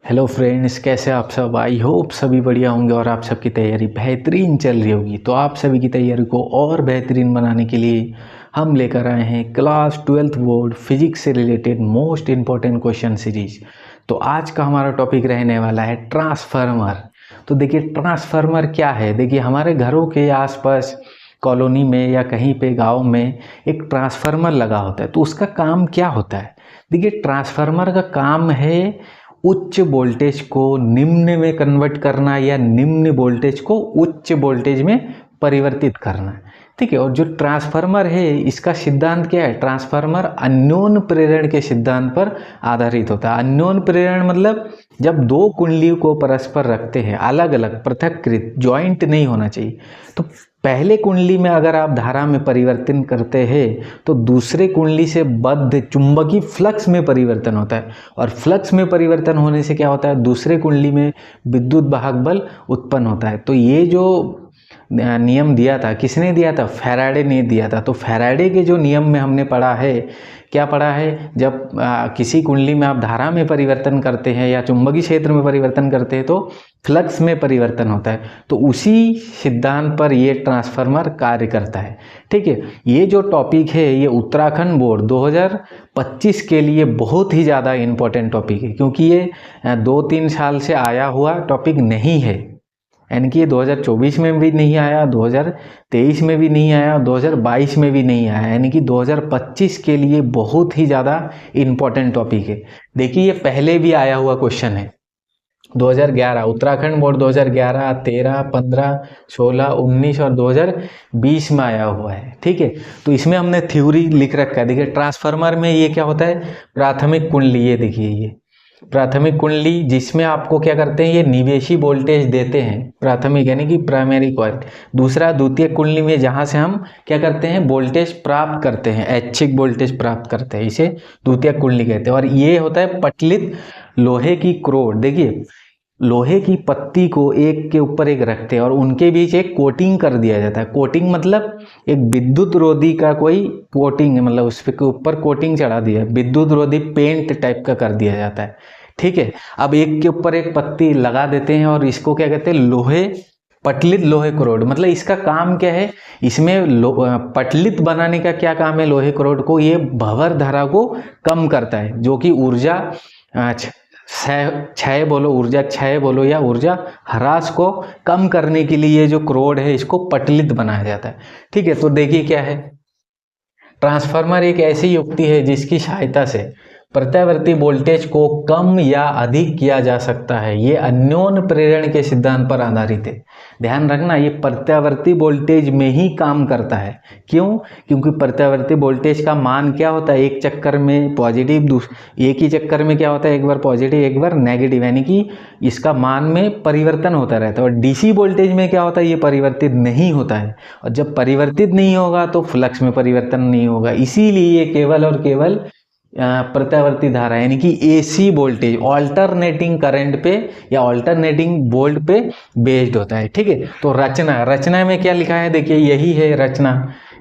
Hello friends, कैसे आप सब। आई होप सभी बढ़िया होंगे और आप सबकी तैयारी बेहतरीन चल रही होगी। तो आप सभी की तैयारी को और बेहतरीन बनाने के लिए हम लेकर आए हैं क्लास 12th बोर्ड फिजिक्स से related most important question series. तो आज का हमारा टॉपिक रहने वाला है ट्रांसफार्मर। तो देखिए ट्रांसफार्मर क्या है। देखिए हमारे घरों के आसपास कॉलोनी में या कहीं पे गांव में एक ट्रांसफार्मर लगा होता है। तो उसका काम क्या होता है। देखिए ट्रांसफार्मर का काम है उच्च वोल्टेज को निम्न में कन्वर्ट करना या निम्न वोल्टेज को उच्च वोल्टेज में परिवर्तित करना। ठीक है। और जो ट्रांसफार्मर है इसका सिद्धांत क्या है। ट्रांसफार्मर अन्योन्य प्रेरण के सिद्धांत पर आधारित होता है। अन्योन्य प्रेरण मतलब जब दो कुंडली को परस्पर रखते हैं, अलग अलग पृथककृत, ज्वाइंट नहीं होना चाहिए। तो पहले कुंडली में अगर आप धारा में परिवर्तन करते हैं तो दूसरे कुंडली से बद्ध चुंबकीय फ्लक्स में परिवर्तन होता है। और फ्लक्स में परिवर्तन होने से क्या होता है, दूसरे कुंडली में विद्युत वाहक बल उत्पन्न होता है। तो ये जो नियम दिया था, किसने दिया था, फैराडे ने दिया था। तो फैराडे के जो नियम में हमने पढ़ा है, क्या पढ़ा है, जब किसी कुंडली में आप धारा में परिवर्तन करते हैं या चुंबकीय क्षेत्र में परिवर्तन करते हैं तो फ्लक्स में परिवर्तन होता है। तो उसी सिद्धांत पर ये ट्रांसफार्मर कार्य करता है। ठीक है। ये जो टॉपिक है ये उत्तराखंड बोर्ड 2025 के लिए बहुत ही ज़्यादा इम्पोर्टेंट टॉपिक है, क्योंकि ये 2-3 साल से आया हुआ टॉपिक नहीं है। यानी कि ये 2024 में भी नहीं आया, 2023 में भी नहीं आया, 2022 में भी नहीं आया। यानी कि 2025 के लिए बहुत ही ज़्यादा इम्पोर्टेंट टॉपिक है। देखिए ये पहले भी आया हुआ क्वेश्चन है 2011 उत्तराखंड बोर्ड 2011, 13, 15, 16, 19 और 2020 में आया हुआ है। ठीक है। तो इसमें हमने थ्योरी लिख रखा है। देखिए ट्रांसफार्मर में ये क्या होता है, प्राथमिक कुंडली, ये देखिए ये प्राथमिक कुंडली जिसमें आपको क्या करते हैं, ये निवेशी वोल्टेज देते हैं, प्राथमिक यानी कि प्राइमरी कॉइल। दूसरा द्वितीय कुंडली में जहां से हम क्या करते हैं, वोल्टेज प्राप्त करते हैं, ऐच्छिक वोल्टेज प्राप्त करते हैं, इसे द्वितीय कुंडली कहते हैं। और ये होता है पटलित लोहे की क्रोड। देखिए लोहे की पत्ती को एक के ऊपर एक रखते हैं और उनके बीच एक कोटिंग कर दिया जाता है। कोटिंग मतलब एक विद्युत रोधी का कोई कोटिंग है, मतलब उस के ऊपर कोटिंग चढ़ा दिया, विद्युत रोधी पेंट टाइप का कर दिया जाता है। ठीक है। अब एक के ऊपर एक पत्ती लगा देते हैं और इसको क्या कहते हैं, लोहे पटलित लोहे क्रोड। मतलब इसका काम क्या है, इसमें पटलित बनाने का क्या काम है लोहे क्रोड को, ये भंवर धारा को कम करता है, जो कि ऊर्जा क्षय बोलो, ऊर्जा क्षय बोलो या ऊर्जा ह्रास को कम करने के लिए जो क्रोड है इसको पटलित बनाया जाता है। ठीक है। तो देखिए क्या है, ट्रांसफार्मर एक ऐसी युक्ति है जिसकी सहायता से प्रत्यावर्ती वोल्टेज को कम या अधिक किया जा सकता है। ये अन्योन्य प्रेरण के सिद्धांत पर आधारित है। ध्यान रखना, ये प्रत्यावर्ती वोल्टेज में ही काम करता है। क्यों, क्योंकि प्रत्यावर्ती वोल्टेज का मान क्या होता है, एक चक्कर में पॉजिटिव, एक ही चक्कर में क्या होता है, एक बार पॉजिटिव एक बार नेगेटिव, यानी कि इसका मान में परिवर्तन होता रहता है। और डीसी वोल्टेज में क्या होता है, ये परिवर्तित नहीं होता है। और जब परिवर्तित नहीं होगा तो फ्लक्स में परिवर्तन नहीं होगा। इसीलिए ये केवल और केवल प्रत्यावर्ती धारा यानी कि एसी वोल्टेज, ऑल्टरनेटिंग करंट पे या ऑल्टरनेटिंग वोल्ट पे बेस्ड होता है। ठीक है। तो रचना में क्या लिखा है, देखिए यही है रचना,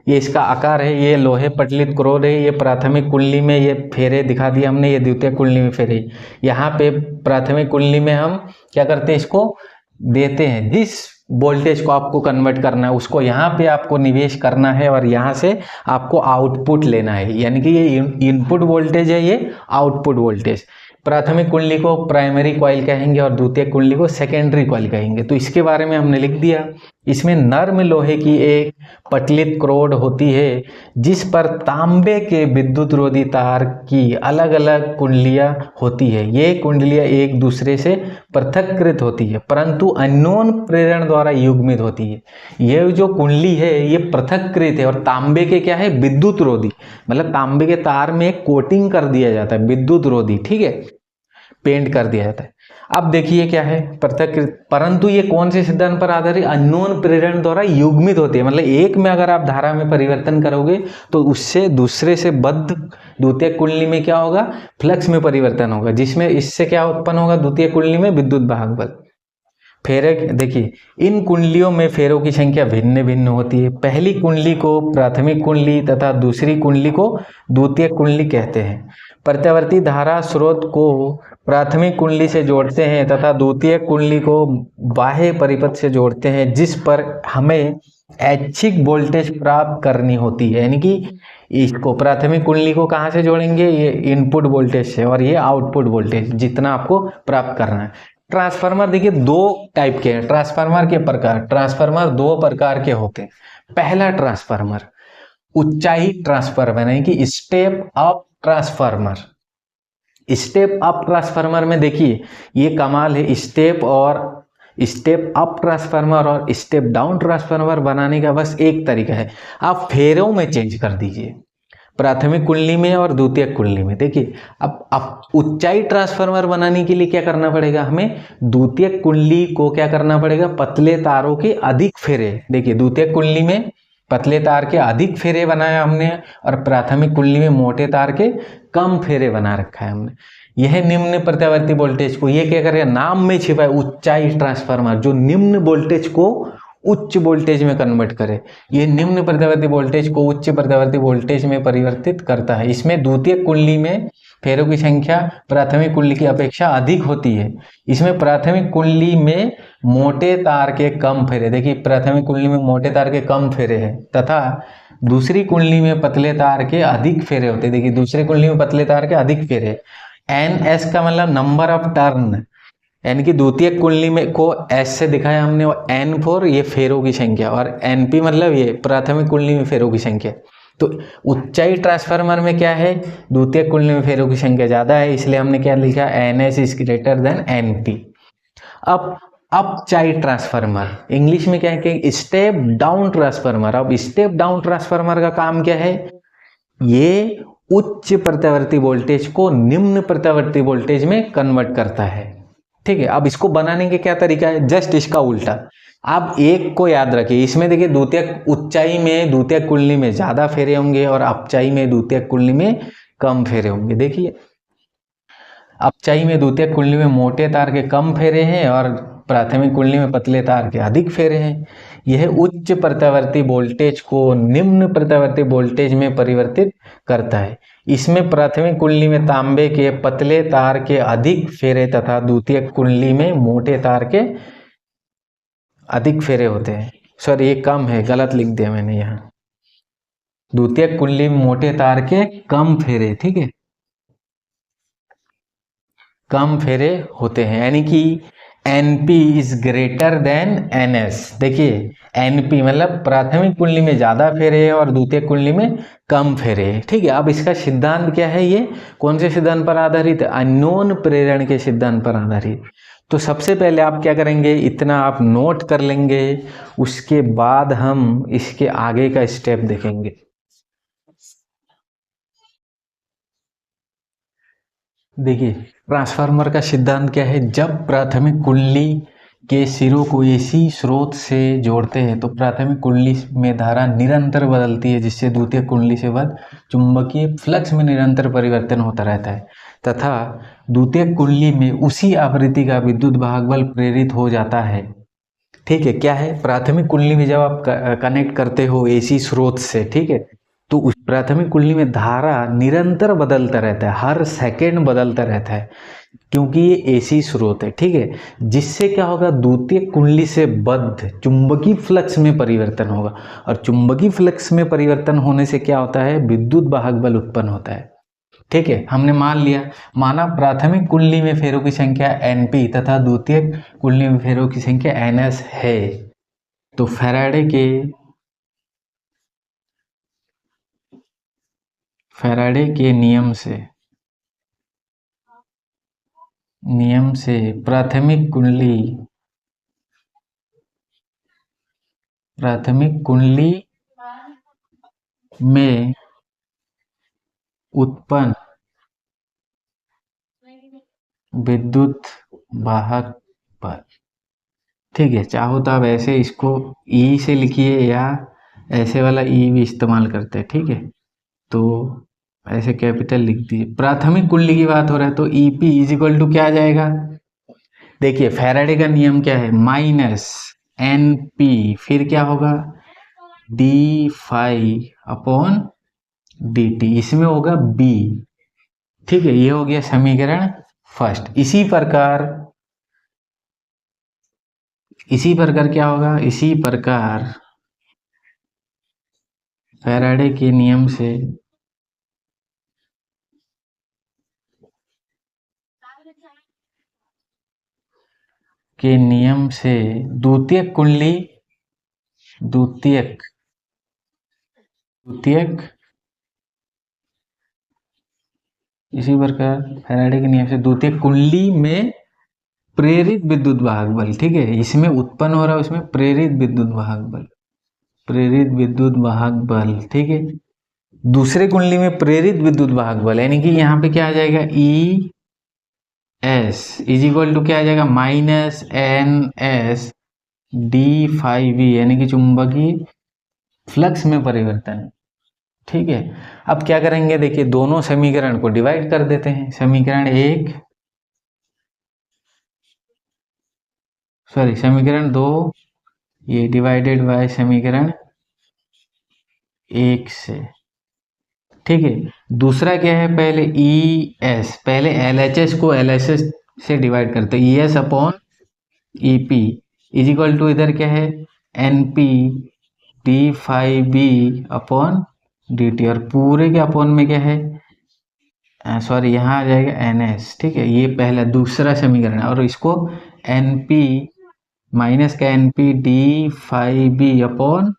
ये इसका आकार है, ये लोहे पटलित क्रोड है, ये प्राथमिक कुंडली में ये फेरे दिखा दिए हमने, ये द्वितीय कुंडली में फेरे। यहाँ पे प्राथमिक कुंडली में हम क्या करते हैं, इसको देते हैं, जिस वोल्टेज को आपको कन्वर्ट करना है उसको यहाँ पे आपको निवेश करना है और यहाँ से आपको आउटपुट लेना है। यानी कि ये इनपुट वोल्टेज है, ये आउटपुट वोल्टेज। प्राथमिक कुंडली को प्राइमरी कॉइल कहेंगे और द्वितीय कुंडली को सेकेंडरी कॉइल कहेंगे। तो इसके बारे में हमने लिख दिया। इसमें नर्म लोहे की एक पटलित क्रोड होती है जिस पर तांबे के विद्युत रोधी तार की अलग अलग कुंडलियां होती है। ये कुंडलियां एक दूसरे से पृथककृत होती है परंतु अन्योन्य प्रेरण द्वारा युग्मित होती है। ये जो कुंडली है ये पृथककृत है और तांबे के क्या है, विद्युत रोधी, मतलब तांबे के तार में एक कोटिंग कर दिया जाता है, विद्युत रोधी। ठीक है, पेंट कर दिया जाता है। अब देखिए क्या है, पृथक, परंतु ये कौन से सिद्धांत पर आधारित, अन्योन्य प्रेरण द्वारा युग्मित होती है। मतलब एक में अगर आप धारा में परिवर्तन करोगे तो उससे दूसरे से बद्ध द्वितीय कुंडली में क्या होगा, फ्लक्स में परिवर्तन होगा, जिसमें इससे क्या उत्पन्न होगा, द्वितीय कुंडली में विद्युत वाहक बल। फेरे देखिए, इन कुंडलियों में फेरों की संख्या भिन्न भिन्न होती है। पहली कुंडली को प्राथमिक कुंडली तथा दूसरी कुंडली को द्वितीय कुंडली कहते हैं। प्रत्यावर्ती धारा स्रोत को प्राथमिक कुंडली से जोड़ते हैं तथा द्वितीयक कुंडली को बाह्य परिपथ से जोड़ते हैं, जिस पर हमें ऐच्छिक वोल्टेज प्राप्त करनी होती है। यानी कि इसको प्राथमिक कुंडली को कहाँ से जोड़ेंगे, ये इनपुट वोल्टेज से, और ये आउटपुट वोल्टेज जितना आपको प्राप्त करना है। ट्रांसफार्मर देखिए दो टाइप के हैं। ट्रांसफार्मर के प्रकार, ट्रांसफार्मर दो प्रकार के होते हैं। पहला ट्रांसफार्मर ऊंचाई ट्रांसफार्मर, यानी कि step up transformer. Step up transformer में देखिए ये कमाल है, स्टेप अप ट्रांसफार्मर और स्टेप डाउन ट्रांसफार्मर बनाने का बस एक तरीका है, आप फेरों में चेंज कर दीजिए, प्राथमिक कुंडली में और द्वितीयक कुंडली में। देखिए अब ऊंचाई ट्रांसफार्मर बनाने के लिए क्या करना पड़ेगा, हमें द्वितीयक कुंडली को क्या करना पड़ेगा, पतले तारों के अधिक फेरे। देखिए द्वितीयक कुंडली में पतले तार के अधिक फेरे बनाया हमने और प्राथमिक कुंडली में मोटे तार के कम फेरे बना रखा है हमने। यह निम्न प्रत्यावर्ती वोल्टेज को, ये क्या करेगा, नाम में छिपा है ऊंचाई ट्रांसफार्मर, जो निम्न वोल्टेज को उच्च वोल्टेज में कन्वर्ट करे। ये निम्न प्रत्यावर्ती वोल्टेज को उच्च प्रत्यावर्ती वोल्टेज में परिवर्तित करता है। इसमें द्वितीयक कुंडली में फेरों की संख्या प्राथमिक कुंडली की अपेक्षा अधिक होती है। इसमें प्राथमिक कुंडली में मोटे तार के कम फेरे, देखिए प्राथमिक कुंडली में मोटे तार के कम फेरे हैं तथा दूसरी कुंडली में पतले तार के अधिक फेरे होते हैं। देखिए दूसरी कुंडली में पतले तार के अधिक फेरे। NS का मतलब नंबर ऑफ टर्न, यानी कि द्वितीयक कुंडली में को S से दिखाया हमने, और N4 ये फेरों की संख्या, और NP मतलब ये प्राथमिक कुंडली में फेरों की संख्या। तो ऊंचाई ट्रांसफार्मर में क्या है, द्वितीयक कुंडली में फेरों की संख्या ज्यादा है, इसलिए हमने क्या लिखा, NS is greater than NP। अब अपचाई ट्रांसफार्मर, इंग्लिश में क्या है कि स्टेप डाउन ट्रांसफार्मर। अब स्टेप डाउन ट्रांसफार्मर का काम क्या है, ये उच्च प्रत्यावर्ती वोल्टेज को निम्न प्रत्यावर्ती वोल्टेज में कन्वर्ट करता है। ठीक है, अब इसको बनाने के क्या तरीका है, जस्ट इसका उल्टा। आप एक को याद रखिए, इसमें देखिए द्वितीयक ऊंचाई में द्वितीयक कुंडली में ज्यादा फेरे होंगे और अपचाई में द्वितीयक कुंडली में कम फेरे होंगे। देखिए अपचाई में द्वितीयक कुंडली में मोटे तार के कम फेरे हैं और प्राथमिक कुंडली में पतले तार के अधिक फेरे हैं। यह उच्च प्रत्यावर्ती वोल्टेज को निम्न प्रत्यावर्ती वोल्टेज में परिवर्तित करता है। इसमें प्राथमिक कुंडली में तांबे के पतले तार के अधिक फेरे तथा द्वितीयक कुंडली में मोटे तार के अधिक फेरे होते हैं। सर ये कम है, गलत लिख दिया मैंने यहाँ, द्वितीयक कुंडली में मोटे तार के कम फेरे, ठीक है, कम फेरे होते हैं, यानी कि NP is greater than NS। देखिए NP मतलब प्राथमिक कुंडली में ज्यादा फेरे है और द्वितीयक कुंडली में कम फेरे है। ठीक है, अब इसका सिद्धांत क्या है, ये कौन से सिद्धांत पर आधारित है, अननोन प्रेरण के सिद्धांत पर आधारित। तो सबसे पहले आप क्या करेंगे, इतना आप नोट कर लेंगे, उसके बाद हम इसके आगे का स्टेप देखेंगे। देखिए ट्रांसफार्मर का सिद्धांत क्या है, जब प्राथमिक कुंडली के सिरों को AC स्रोत से जोड़ते हैं तो प्राथमिक कुंडली में धारा निरंतर बदलती है, जिससे द्वितीयक कुंडली से वह चुंबकीय फ्लक्स में निरंतर परिवर्तन होता रहता है तथा द्वितीयक कुंडली में उसी आवृत्ति का विद्युत वाहक बल प्रेरित हो जाता है। ठीक है, क्या है, प्राथमिक कुंडली में जब आप कनेक्ट करते हो AC स्रोत से, ठीक है, तो उस प्राथमिक कुंडली में धारा निरंतर बदलता रहता है, हर सेकंड बदलता रहता है, क्योंकि ये AC स्रोत है। ठीक है, जिससे क्या होगा, द्वितीयक कुंडली से बद्ध चुंबकीय फ्लक्स में परिवर्तन होगा और चुंबकीय फ्लक्स में परिवर्तन होने से क्या होता है, विद्युत वाहक बल उत्पन्न होता है। ठीक है, हमने मान लिया, माना प्राथमिक कुंडली में फेरों की संख्या NP तथा द्वितीयक कुंडली में फेरों की संख्या NS है, तो फैराडे के नियम से प्राथमिक कुंडली में उत्पन्न विद्युत वाहक बल, ठीक है, चाहो तो आप ऐसे इसको E से लिखिए या ऐसे वाला E भी इस्तेमाल करते हैं। ठीक है, तो ऐसे कैपिटल लिख दीजिए, प्राथमिक कुंडली की बात हो रहा है तो EP इज इक्वल टू क्या आ जाएगा, देखिए फैराडे का नियम क्या है, -NP, फिर क्या होगा, d phi अपॉन dt, इसमें होगा B। ठीक है, ये हो गया समीकरण फर्स्ट। इसी प्रकार क्या होगा, इसी प्रकार फैराडे के नियम से द्वितीयक कुंडली द्वितीयक द्वितीयक इसी प्रकार फैराडे के नियम से द्वितीयक कुंडली में प्रेरित विद्युत वाहक बल, ठीक है, इसमें उत्पन्न हो रहा है उसमें प्रेरित विद्युत वाहक बल, प्रेरित विद्युत वाहक बल, ठीक है। दूसरे कुंडली में प्रेरित विद्युत वाहक बल यानी कि यहाँ पे क्या आ जाएगा, E S is equal to क्या आ जाएगा, minus N S D five V, यानी कि चुंबकीय फ्लक्स में परिवर्तन, ठीक है। अब क्या करेंगे, देखिए दोनों समीकरण को डिवाइड कर देते हैं। समीकरण दो ये डिवाइडेड बाय समीकरण एक से, ठीक है। दूसरा क्या है, पहले ई एस, पहले एल एच एस को एल एस एस से डिवाइड करते हैं, E S upon E P is equal to इधर क्या है, N P D five B upon D T, और पूरे के अपॉन में क्या है, सॉरी यहाँ आ जाएगा एन एस, ठीक है। ये पहला दूसरा समीकरण, और इसको एन पी माइनस का N P D five B upon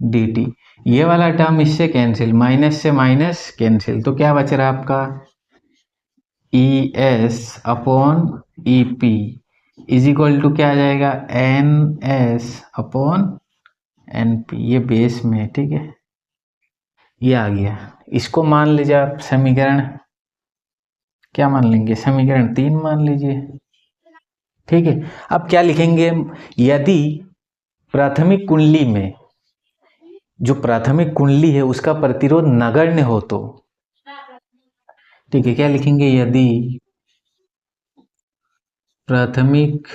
D T, ये वाला टर्म इससे कैंसिल, माइनस से माइनस कैंसिल, तो क्या बच रहा है आपका, E S upon E P is equal to क्या आ जाएगा, N S upon N P, ये बेस में, ठीक है, ये आ गया। इसको मान लीजिए आप समीकरण क्या मान लेंगे, समीकरण 3 मान लीजिए, ठीक है। अब क्या लिखेंगे, यदि प्राथमिक कुंडली में जो प्राथमिक कुंडली है उसका प्रतिरोध नगण्य हो तो, ठीक है, क्या लिखेंगे, यदि प्राथमिक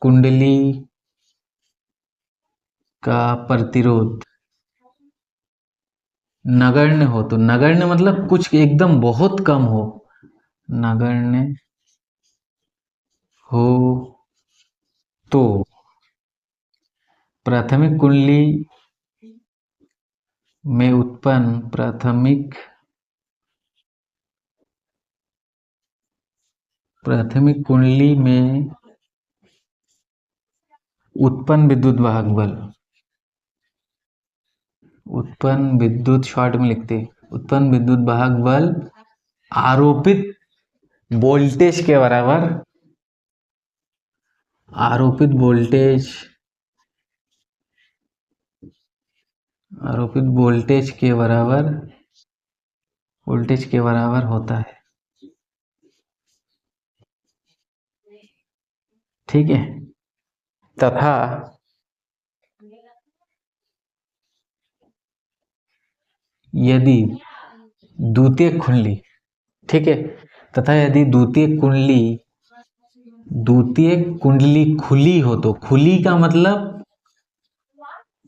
कुंडली का प्रतिरोध नगण्य हो तो, नगण्य मतलब कुछ एकदम बहुत कम हो, नगण्य हो तो प्राथमिक कुंडली में उत्पन्न प्राथमिक कुंडली में उत्पन्न विद्युत वाहक बल, उत्पन्न विद्युत, शॉर्ट में लिखते हैं, उत्पन्न विद्युत वाहक बल आरोपित वोल्टेज के बराबर, आरोपित वोल्टेज के बराबर होता है, ठीक है। तथा यदि द्वितीयक कुंडली, ठीक है, तथा यदि द्वितीयक कुंडली खुली हो तो, खुली का मतलब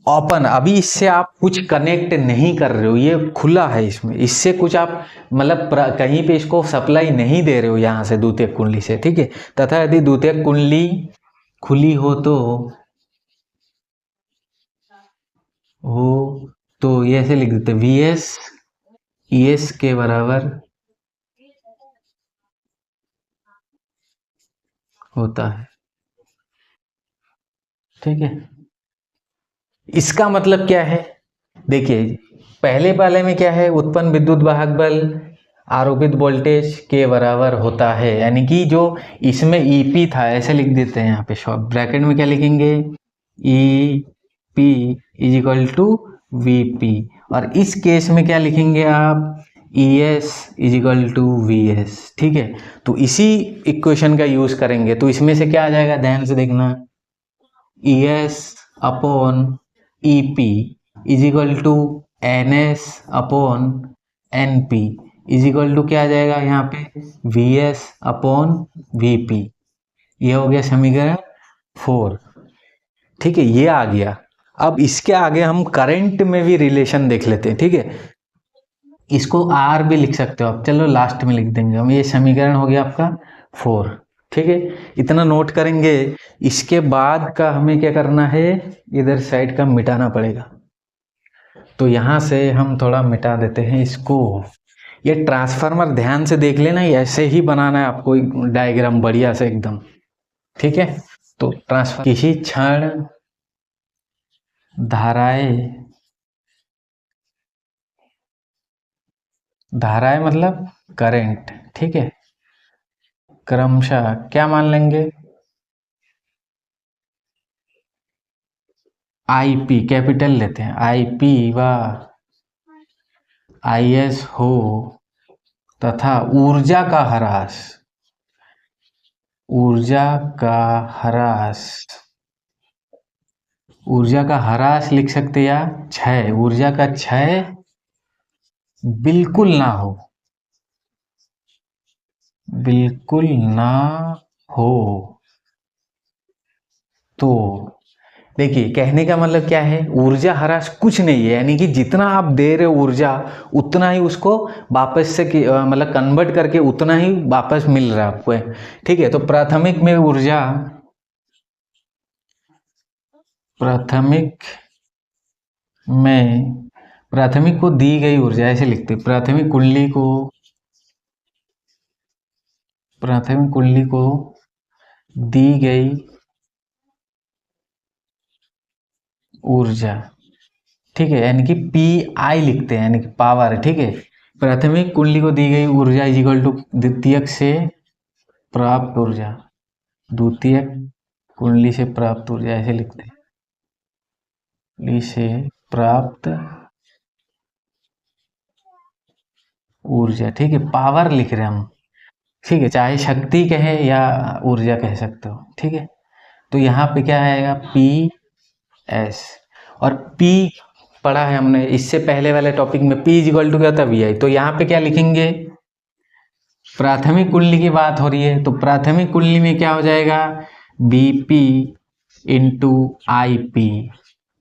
ओपन, अभी इससे आप कुछ कनेक्ट नहीं कर रहे हो, ये खुला है, इसमें इससे कुछ आप मतलब कहीं पे इसको सप्लाई नहीं दे रहे हो यहाँ से द्वितीयक कुंडली से, ठीक है। तथा यदि द्वितीयक कुंडली खुली हो तो ये ऐसे लिख देते, वी एस ई एस के बराबर होता है, ठीक है। इसका मतलब क्या है, देखिए पहले वाले में क्या है, उत्पन्न विद्युत वाहक बल आरोपित वोल्टेज के बराबर होता है, यानी कि जो इसमें ईपी था, ऐसे लिख देते हैं यहाँ पे, शॉर्ट ब्रैकेट में क्या लिखेंगे, E P is equal to V P, और इस केस में क्या लिखेंगे आप, E S is equal to V S, ठीक है। तो इसी इक्वेशन का यूज करेंगे, तो इसमें से क्या आ जाएगा, ध्यान से देखना, E S upon E P is equal to N S upon N P is equal to क्या आ जाएगा यहाँ पे, V S upon V P, ये हो गया समीकरण 4, ठीक है, ये आ गया। अब इसके आगे हम करंट में भी रिलेशन देख लेते हैं, ठीक है। इसको आर भी लिख सकते हो आप, चलो लास्ट में लिख देंगे हम। ये समीकरण हो गया आपका 4। ठीक है, इतना नोट करेंगे। इसके बाद का हमें क्या करना है, इधर साइड का मिटाना पड़ेगा। तो यहाँ से हम थोड़ा मिटा देते हैं इसको। ये ट्रांसफार्मर ध्यान से देख लेना, ये ऐसे ही बनाना है आपको डायग्राम बढ़िया से एकदम। ठीक है, तो ट्रांसफर किसी क्षण धाराएं, धाराएं मतलब करंट। ठीक है, क्रमशः क्या मान लेंगे, आईपी कैपिटल लेते हैं, आईपी व आईएस हो तथा ऊर्जा का ह्रास, ऊर्जा का ह्रास, ऊर्जा का ह्रास लिख सकते या क्षय, ऊर्जा का क्षय बिल्कुल ना हो, बिल्कुल ना हो। तो देखिए कहने का मतलब क्या है, ऊर्जा ह्रास कुछ नहीं है, यानी कि जितना आप दे रहे हो ऊर्जा उतना ही उसको वापस से मतलब कन्वर्ट करके उतना ही वापस मिल रहा है आपको। ठीक है, तो प्राथमिक में ऊर्जा, प्राथमिक में, प्राथमिक को दी गई ऊर्जा ऐसे लिखते, प्राथमिक कुंडली को, प्राथमिक कुंडली को दी गई ऊर्जा। ठीक है, यानी कि पी आई लिखते हैं, यानी कि पावर। ठीक है, प्राथमिक कुंडली को दी गई ऊर्जा इज इक्वल टू द्वितीयक से प्राप्त ऊर्जा, द्वितीयक कुंडली से प्राप्त ऊर्जा ऐसे लिखते हैं, कुंडली से प्राप्त ऊर्जा। ठीक है, पावर लिख रहे हैं हम। ठीक है, चाहे शक्ति कहे या ऊर्जा कह सकते हो। ठीक है, तो यहाँ पे क्या आएगा, पी एस। और P पढ़ा है हमने इससे पहले वाले टॉपिक में, P इज इक्वल टू क्या होता है, VI। तो यहाँ पे क्या लिखेंगे, प्राथमिक कुंडली की बात हो रही है, तो प्राथमिक कुंडली में क्या हो जाएगा, BP into I P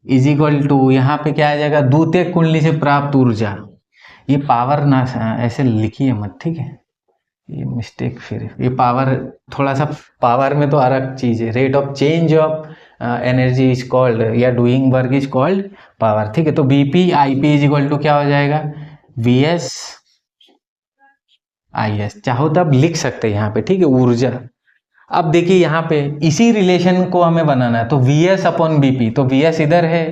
is equal to, यहाँ पे क्या आ जाएगा, द्वितीयक कुंडली से प्राप्त ऊर्जा। ये पावर ना ऐसे लिखिए मत, ठीक है, ये मिस्टेक। फिर ये पावर, थोड़ा सा पावर में तो अलग चीज़ है, rate of change of energy is called या doing work is called power. ठीक है, तो BP I P is equal to क्या हो जाएगा, वी एस आई एस। चाहो तब लिख सकते हैं यहाँ पे। ठीक है, ऊर्जा। अब देखिए यहाँ पे इसी रिलेशन को हमें बनाना है, तो वी एस अपॉन बीपी, तो वी एस इधर है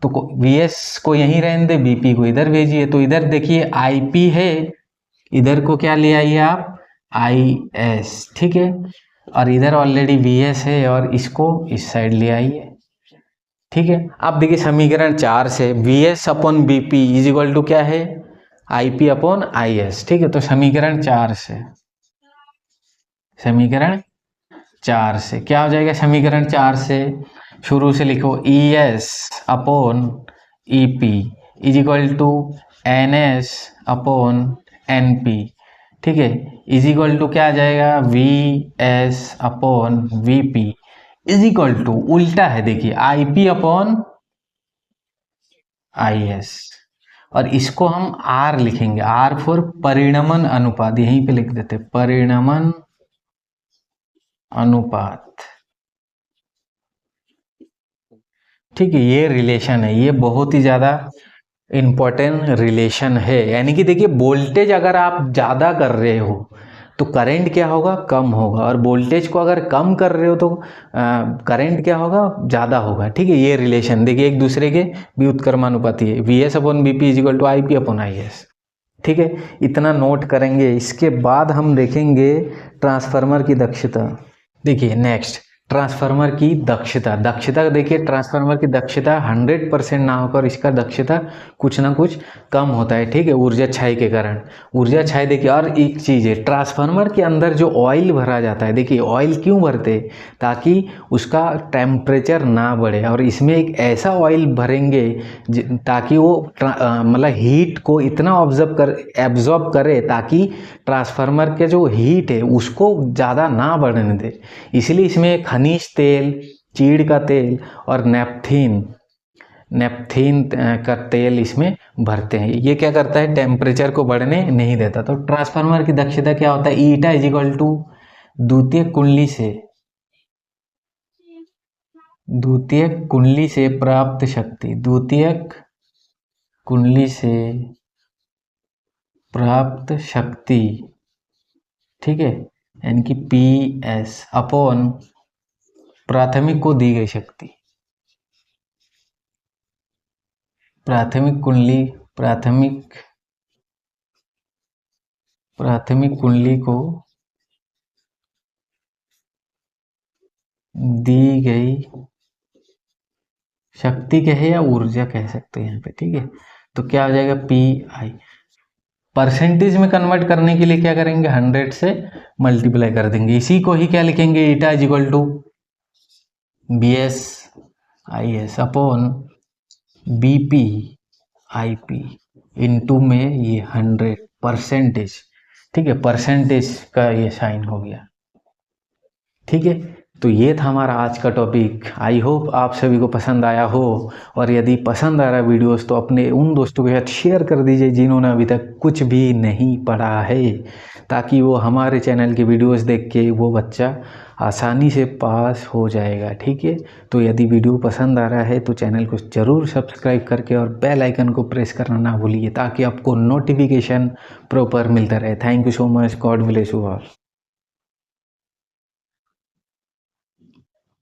तो वी एस को यहीं रहने दे, बीपी को इधर भेजिए। तो इधर देखिए आई पी है, इधर को क्या ले आइए आप, आई एस। ठीक है, और इधर ऑलरेडी वी एस है और इसको इस साइड ले आइए। ठीक है, अब देखिए समीकरण 4 से V S upon B P is equal to क्या है, I P upon I S. ठीक है, तो समीकरण 4 से, समीकरण 4 से क्या हो जाएगा, समीकरण 4 से शुरू से लिखो, E S upon E P is equal to N S upon N P. ठीक है, इज इक्वल टू क्या आ जाएगा, V S upon V P is equal to, उल्टा है देखिए, I P upon I S. और इसको हम आर लिखेंगे, आर फॉर परिणमन अनुपात, यहीं पे लिख देते, परिणमन अनुपात। ठीक है, ये रिलेशन है, ये बहुत ही ज़्यादा इम्पोर्टेंट रिलेशन है। यानी कि देखिए वोल्टेज अगर आप ज़्यादा कर रहे हो तो करंट क्या होगा, कम होगा, और वोल्टेज को अगर कम कर रहे हो तो करंट क्या होगा, ज़्यादा होगा। ठीक है, ये रिलेशन देखिए एक दूसरे के व्युत्क्रमानुपाती है, V S upon B P is equal to I P upon I S. ठीक है, इतना नोट करेंगे। इसके बाद हम देखेंगे ट्रांसफार्मर की दक्षता। देखिए नेक्स्ट, ट्रांसफार्मर की दक्षता। दक्षता देखिए, ट्रांसफार्मर की दक्षता 100% ना होकर इसका दक्षता कुछ ना कुछ कम होता है। ठीक है, ऊर्जा क्षय के कारण। ऊर्जा क्षय देखिए, और एक चीज़ है, ट्रांसफार्मर के अंदर जो ऑयल भरा जाता है, देखिए ऑयल क्यों भरते, ताकि उसका टेम्परेचर ना बढ़े, और इसमें एक ऐसा ऑयल भरेंगे ताकि वो मतलब हीट को इतना एब्जॉर्ब करे ताकि ट्रांसफार्मर के जो हीट है उसको ज़्यादा ना बढ़ने दे। इसलिए इसमें खनिज तेल, चीड़ का तेल और नेपथीन, नेपथीन का तेल इसमें भरते हैं। ये क्या करता है, टेम्परेचर को बढ़ने नहीं देता। तो ट्रांसफार्मर की दक्षता क्या होता है, ईटा इज इक्वल टू द्वितीयक कुंडली से प्राप्त शक्ति, द्वितीयक कुंडली से प्राप्त शक्ति, ठीक है, यानी कि PS अपॉन प्राथमिक को दी गई शक्ति। प्राथमिक कुंडली को दी गई शक्ति कहे या ऊर्जा कह सकते हैं यहाँ पे, ठीक है। तो क्या हो जाएगा, PI। परसेंटेज में कन्वर्ट करने के लिए क्या करेंगे, 100 से मल्टीप्लाई कर देंगे। इसी को ही क्या लिखेंगे, eta is equal to BS/IS upon BP/IP into में ये 100%, ठीक है, परसेंटेज का ये साइन हो गया, ठीक है। तो ये था हमारा आज का टॉपिक। आई होप आप सभी को पसंद आया हो, और यदि पसंद आ रहा है वीडियोस तो अपने उन दोस्तों के साथ शेयर कर दीजिए जिन्होंने अभी तक कुछ भी नहीं पढ़ा है, ताकि वो हमारे चैनल के वीडियोस देख के वो बच्चा आसानी से पास हो जाएगा, ठीक है। तो यदि वीडियो पसंद आ रहा है तो चैनल को ज़रूर सब्सक्राइब करके और बेल आइकन को प्रेस करना ना भूलिए, ताकि आपको नोटिफिकेशन प्रॉपर मिलता रहे। Thank you so much, God bless you all.